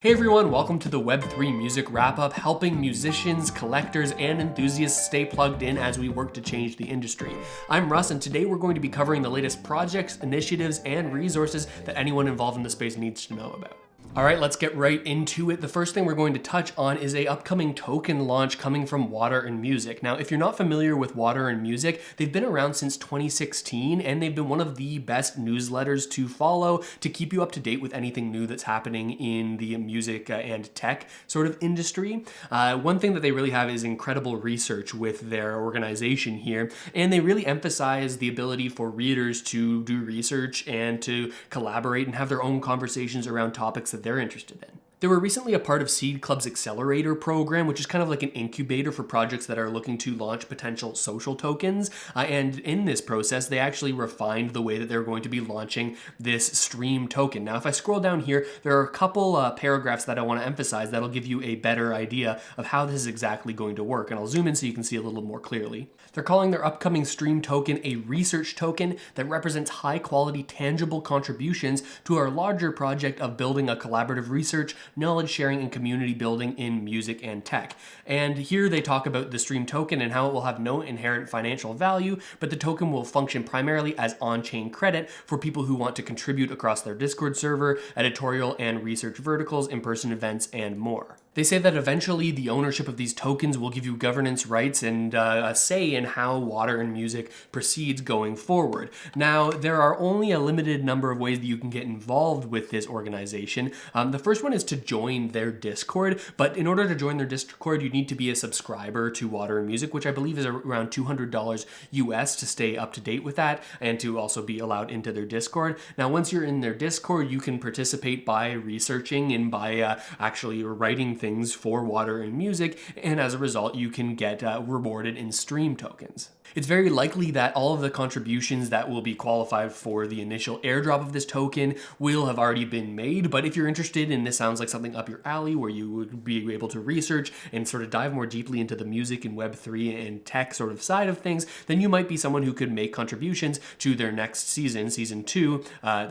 Hey everyone, welcome to the Web3 Music Wrap-Up, helping musicians, collectors, and enthusiasts stay plugged in as we work to change the industry. I'm Russ, and today we're going to be covering the latest projects, initiatives, and resources that anyone involved in the space needs to know about. All right, let's get right into it. The first thing we're going to touch on is a upcoming token launch coming from Water and Music. Now, if you're not familiar with Water and Music, they've been around since 2016, and they've been one of the best newsletters to follow to keep you up to date with anything new that's happening in the music and tech sort of industry. One thing that they really have is incredible research with their organization here, and they really emphasize the ability for readers to do research and to collaborate and have their own conversations around topics that they're interested in. They were recently a part of Seed Club's Accelerator program, which is kind of like an incubator for projects that are looking to launch potential social tokens. And in this process, they actually refined the way that they're going to be launching this Stream token. Now, if I scroll down here, there are a couple paragraphs that I want to emphasize that'll give you a better idea of how this is exactly going to work. And I'll zoom in so you can see a little more clearly. They're calling their upcoming Stream token a research token that represents high-quality, tangible contributions to our larger project of building a collaborative research, knowledge sharing, and community building in music and tech. And here they talk about the Stream token and how it will have no inherent financial value, but the token will function primarily as on-chain credit for people who want to contribute across their Discord server, editorial and research verticals, in-person events, and more. They say that eventually the ownership of these tokens will give you governance rights and a say in how Water and Music proceeds going forward. Now, there are only a limited number of ways that you can get involved with this organization. The first one is to join their Discord, but in order to join their Discord, you need to be a subscriber to Water and Music, which I believe is around $200 US to stay up to date with that and to also be allowed into their Discord. Now, once you're in their Discord, you can participate by researching and by actually writing things for Water and Music, and as a result, you can get rewarded in Stream tokens. It's very likely that all of the contributions that will be qualified for the initial airdrop of this token will have already been made, but if you're interested and this sounds like something up your alley where you would be able to research and sort of dive more deeply into the music and Web3 and tech sort of side of things, then you might be someone who could make contributions to their next season, season 2,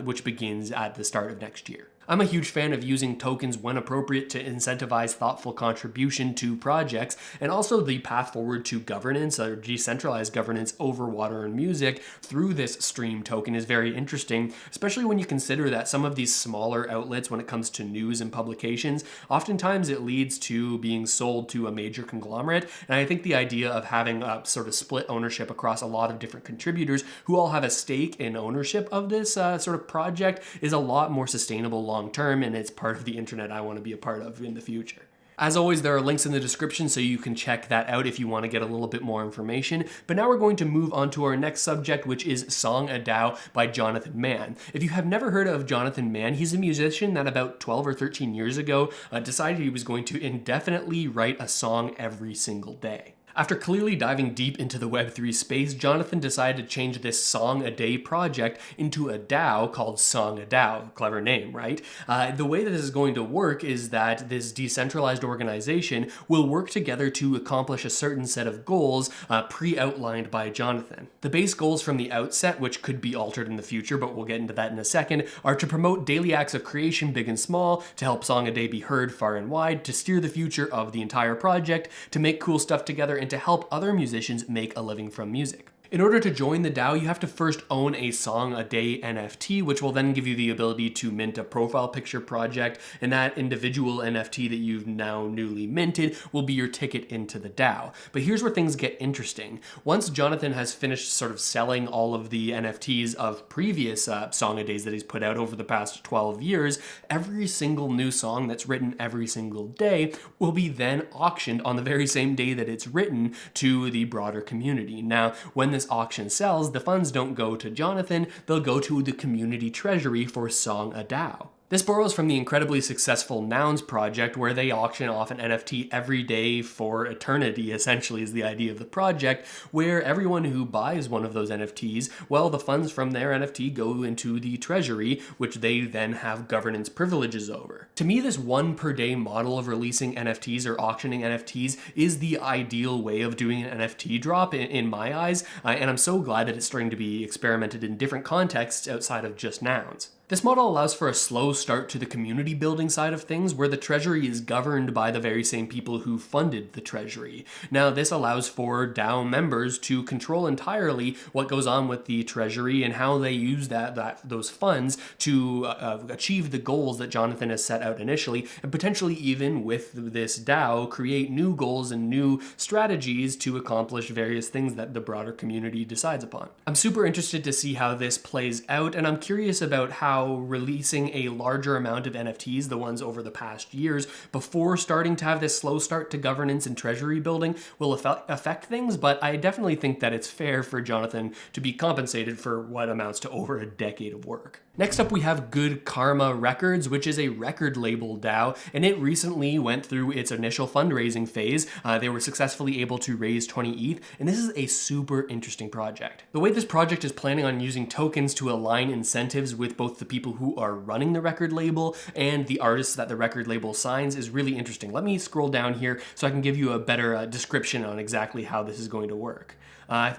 which begins at the start of next year. I'm a huge fan of using tokens when appropriate to incentivize thoughtful contribution to projects, and also the path forward to governance or decentralized governance over Water and Music through this Stream token is very interesting, especially when you consider that some of these smaller outlets, when it comes to news and publications, oftentimes it leads to being sold to a major conglomerate. And I think the idea of having a sort of split ownership across a lot of different contributors who all have a stake in ownership of this sort of project is a lot more sustainable long term, and it's part of the internet I want to be a part of in the future. As always, there are links in the description so you can check that out if you want to get a little bit more information. But now we're going to move on to our next subject, which is SongADAO by Jonathan Mann. If you have never heard of Jonathan Mann, he's a musician that about 12 or 13 years ago decided he was going to indefinitely write a song every single day. After clearly diving deep into the Web3 space, Jonathan decided to change this Song a Day project into a DAO called SongADAO. Clever name, right? The way that this is going to work is that this decentralized organization will work together to accomplish a certain set of goals pre-outlined by Jonathan. The base goals from the outset, which could be altered in the future, but we'll get into that in a second, are to promote daily acts of creation, big and small, to help Song a Day be heard far and wide, to steer the future of the entire project, to make cool stuff together, and to help other musicians make a living from music. In order to join the DAO, you have to first own a Song a Day NFT, which will then give you the ability to mint a profile picture project, and that individual NFT that you've now newly minted will be your ticket into the DAO. But here's where things get interesting. Once Jonathan has finished sort of selling all of the NFTs of previous Song a Days that he's put out over the past 12 years, every single new song that's written every single day will be then auctioned on the very same day that it's written to the broader community. Now, when this auction sells, the funds don't go to Jonathan, they'll go to the community treasury for SongADAO. This borrows from the incredibly successful Nouns project, where they auction off an NFT every day for eternity, essentially is the idea of the project, where everyone who buys one of those NFTs, well, the funds from their NFT go into the treasury, which they then have governance privileges over. To me, this one per day model of releasing NFTs or auctioning NFTs is the ideal way of doing an NFT drop in my eyes, and I'm so glad that it's starting to be experimented in different contexts outside of just Nouns. This model allows for a slow start to the community building side of things, where the treasury is governed by the very same people who funded the treasury. Now, this allows for DAO members to control entirely what goes on with the treasury and how they use those funds to achieve the goals that Jonathan has set out initially, and potentially even with this DAO create new goals and new strategies to accomplish various things that the broader community decides upon. I'm super interested to see how this plays out, and I'm curious about how releasing a larger amount of NFTs, the ones over the past years, before starting to have this slow start to governance and treasury building will affect things, but I definitely think that it's fair for Jonathan to be compensated for what amounts to over a decade of work. Next up, we have Good Karma Records, which is a record label DAO, and it recently went through its initial fundraising phase. They were successfully able to raise 20 ETH, and this is a super interesting project. The way this project is planning on using tokens to align incentives with both the people who are running the record label and the artists that the record label signs is really interesting. Let me scroll down here so I can give you a better description on exactly how this is going to work.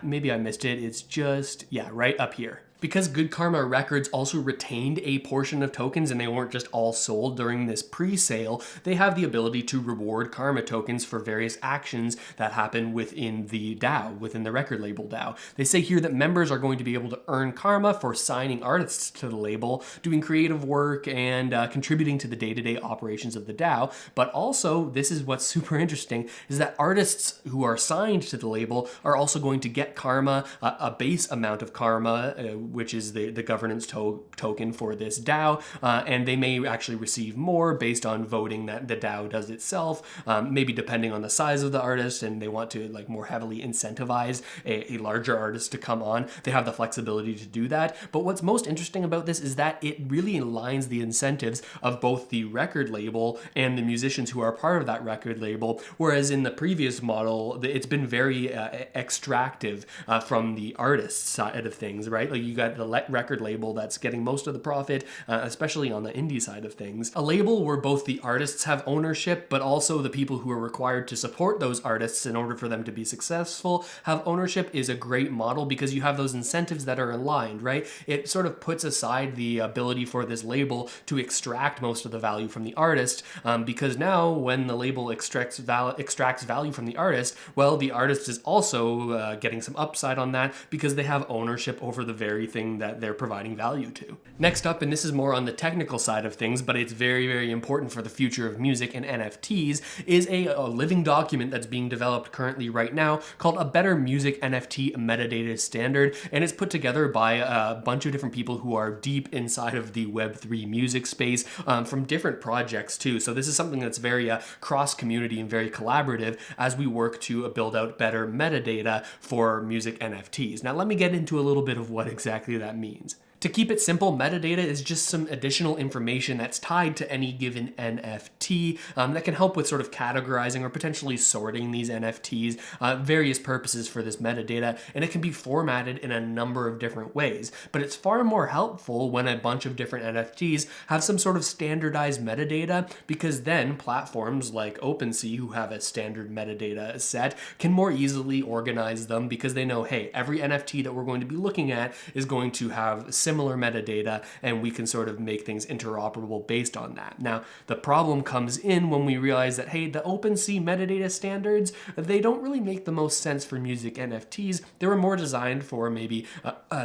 Maybe I missed it. It's just, yeah, right up here. Because Good Karma Records also retained a portion of tokens and they weren't just all sold during this pre-sale, they have the ability to reward Karma tokens for various actions that happen within the DAO, within the record label DAO. They say here that members are going to be able to earn Karma for signing artists to the label, doing creative work, and contributing to the day-to-day operations of the DAO. But also, this is what's super interesting, is that artists who are signed to the label are also going to get Karma, a base amount of Karma, which is the governance token for this DAO, and they may actually receive more based on voting that the DAO does itself, maybe depending on the size of the artist, and they want to like more heavily incentivize a larger artist to come on. They have the flexibility to do that. But what's most interesting about this is that it really aligns the incentives of both the record label and the musicians who are part of that record label, whereas in the previous model, it's been very extractive from the artist side of things, right? Like you got the record label that's getting most of the profit, especially on the indie side of things. A label where both the artists have ownership, but also the people who are required to support those artists in order for them to be successful have ownership is a great model because you have those incentives that are aligned, right? It sort of puts aside the ability for this label to extract most of the value from the artist, because now when the label extracts value from the artist, well, the artist is also getting some upside on that because they have ownership over the very thing that they're providing value to. Next up, and this is more on the technical side of things, but it's very, very important for the future of music and NFTs, is a living document that's being developed currently right now called a Better Music NFT Metadata Standard, and it's put together by a bunch of different people who are deep inside of the Web3 music space, from different projects too. So this is something that's very cross-community and very collaborative as we work to build out better metadata for music NFTs. Now let me get into a little bit of what exactly that means. To keep it simple, metadata is just some additional information that's tied to any given NFT that can help with sort of categorizing or potentially sorting these NFTs, various purposes for this metadata, and it can be formatted in a number of different ways. But it's far more helpful when a bunch of different NFTs have some sort of standardized metadata, because then platforms like OpenSea, who have a standard metadata set, can more easily organize them because they know, hey, every NFT that we're going to be looking at is going to have similar metadata, and we can sort of make things interoperable based on that. Now, the problem comes in when we realize that, hey, the OpenSea metadata standards, they don't really make the most sense for music NFTs. They were more designed for maybe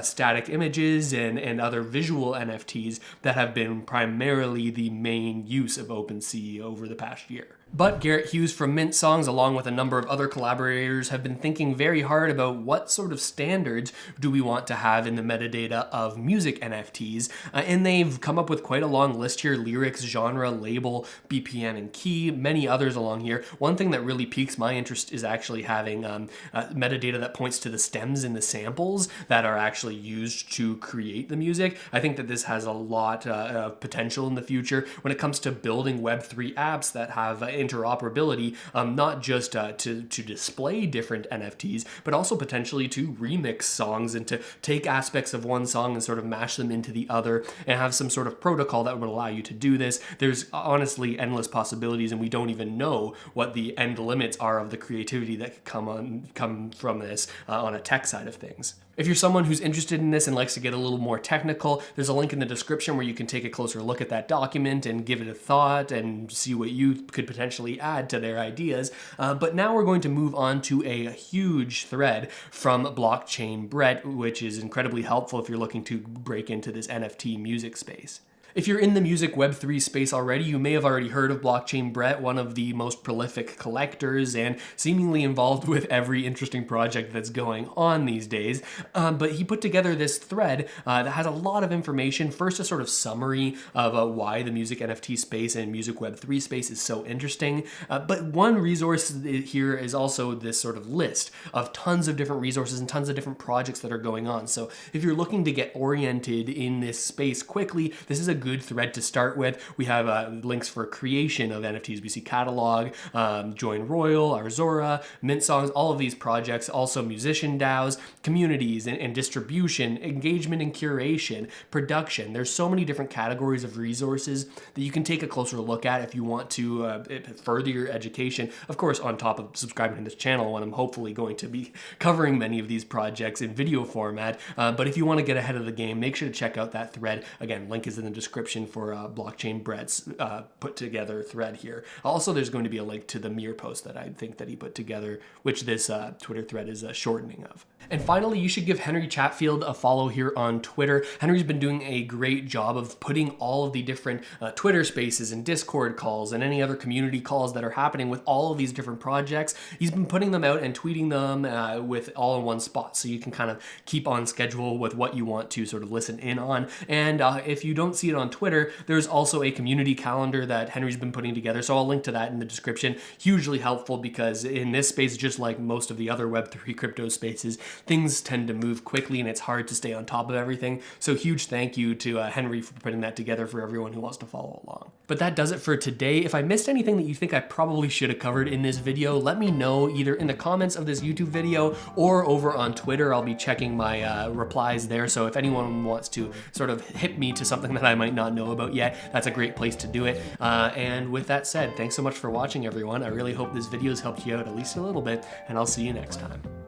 static images and other visual NFTs that have been primarily the main use of OpenSea over the past year. But Garrett Hughes from Mint Songs, along with a number of other collaborators, have been thinking very hard about what sort of standards do we want to have in the metadata of music NFTs, and they've come up with quite a long list here: lyrics, genre, label, BPM, and key, many others along here. One thing that really piques my interest is actually having metadata that points to the stems and the samples that are actually used to create the music. I think that this has a lot of potential in the future when it comes to building Web3 apps that have interoperability, not just to display different NFTs, but also potentially to remix songs and to take aspects of one song and sort of mash them into the other and have some sort of protocol that would allow you to do this. There's honestly endless possibilities, and we don't even know what the end limits are of the creativity that could come from this on a tech side of things. If you're someone who's interested in this and likes to get a little more technical, there's a link in the description where you can take a closer look at that document and give it a thought and see what you could potentially add to their ideas. But now we're going to move on to a huge thread from BlockchainBrett, which is incredibly helpful if you're looking to break into this NFT music space. If you're in the music Web3 space already, you may have already heard of BlockchainBrett, one of the most prolific collectors and seemingly involved with every interesting project that's going on these days. But he put together this thread that has a lot of information. First, a sort of summary of why the music NFT space and music Web3 space is so interesting. But one resource here is also this sort of list of tons of different resources and tons of different projects that are going on. So if you're looking to get oriented in this space quickly, this is a good thread to start with. We have links for creation of NFTs. We see Catalog, Join Royal, Arzora, Mint Songs, all of these projects, also musician DAOs, communities and distribution, engagement and curation, production. There's so many different categories of resources that you can take a closer look at if you want to further your education. Of course, on top of subscribing to this channel, when I'm hopefully going to be covering many of these projects in video format. But if you want to get ahead of the game, make sure to check out that thread. Again, link is in the description for BlockchainBrett's put together thread here. Also, there's going to be a link to the Mir post that I think that he put together, which this Twitter thread is a shortening of. And finally, you should give Henry Chatfield a follow here on Twitter. Henry's been doing a great job of putting all of the different Twitter spaces and Discord calls and any other community calls that are happening with all of these different projects. He's been putting them out and tweeting them with all in one spot, so you can kind of keep on schedule with what you want to sort of listen in on. And if you don't see it on Twitter, there's also a community calendar that Henry's been putting together, so I'll link to that in the description. Hugely helpful because in this space, just like most of the other Web3 crypto spaces, things tend to move quickly and it's hard to stay on top of everything. So huge thank you to Henry for putting that together for everyone who wants to follow along. But that does it for today. If I missed anything that you think I probably should have covered in this video, let me know either in the comments of this YouTube video or over on Twitter. I'll be checking my replies there. So if anyone wants to sort of hit me to something that I might not know about yet, that's a great place to do it. And with that said, thanks so much for watching, everyone. I really hope this video has helped you out at least a little bit, and I'll see you next time.